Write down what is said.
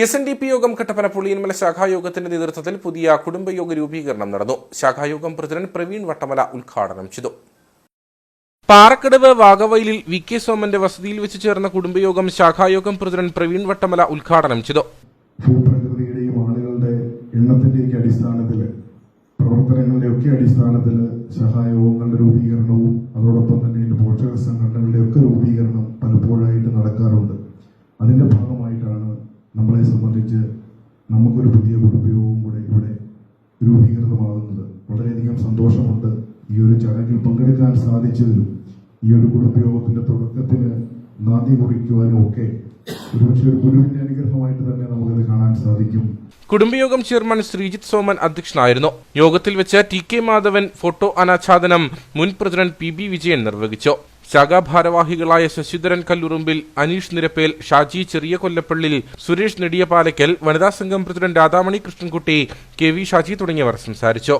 SNDP യോഗം കട്ടപ്പന പുളിയന്മല ശാഖായോഗത്തിന്റെ നേതൃത്വത്തിൽ പുതിയ കുടുംബയോഗ രൂപീകരണം നടന്നു. ശാഖായോഗം പ്രസിഡന്റ് പ്രവീൺ വട്ടമല ഉദ്ഘാടനം ചെയ്തു. പാറക്കടവ് വാഗവയലിൽ VK സോമന്റെ വസതിയിൽ വെച്ച് ചേർന്ന കുടുംബയോഗം ശാഖായോഗം പ്രസിഡന്റ് പ്രവീൺ വട്ടമല ഉദ്ഘാടനം ചെയ്തു. ഭൂപ്രകൃതിയുടെയും ആളുകളുടെ എണ്ണത്തിന്റെയൊക്കെ അടിസ്ഥാനത്തിൽ പ്രവർത്തനങ്ങളുടെയൊക്കെ അടിസ്ഥാനത്തിൽ സഹായയോഗങ്ങളുടെ രൂപീകരണവും അതോടൊപ്പം തന്നെ പോഷക സംഘടനകളുടെയൊക്കെ രൂപീകരണം പലപ്പോഴായിട്ട് നടക്കാറുണ്ട്. അതിന്റെ ഭാഗമായിട്ടാണ് നമ്മളെ സംബന്ധിച്ച് നമുക്കൊരു പുതിയ കുടുംബയോഗവും കൂടെ ഇവിടെ രൂപീകൃതമാകുന്നത്. വളരെയധികം സന്തോഷമുണ്ട് ഈ ഒരു ചടങ്ങിൽ പങ്കെടുക്കാൻ സാധിച്ചതിലും ഈ ഒരു കുടുംബയോഗത്തിന്റെ തുടക്കത്തിന് നന്ദി കുറിക്കുവാനും ഒക്കെ ഒരുപക്ഷെ ഒരു ഗുരുവിന്റെ അനുഗ്രഹമായിട്ട് തന്നെ നമുക്കത് കാണാൻ സാധിക്കും. കുടുംബയോഗം ചെയർമാൻ ശ്രീജിത്ത് സോമൻ അധ്യക്ഷനായിരുന്നു. യോഗത്തിൽ വെച്ച് TK മാധവൻ ഫോട്ടോ അനാച്ഛാദനം മുൻ പ്രസിഡന്റ് PB വിജയൻ നിർവഹിച്ചു. ശാഖാഭാരവാഹികളായ ശശിധരൻ കല്ലുറുമ്പിൽ, അനീഷ് നിരപ്പേൽ, ഷാജി ചെറിയ കൊല്ലപ്പള്ളിൽ, സുരേഷ് നെടിയപാലയ്ക്കൽ, വനിതാ സംഘം പ്രസിഡന്റ് രാധാമണി കൃഷ്ണൻകുട്ടി, KV ഷാജി തുടങ്ങിയവർ സംസാരിച്ചു.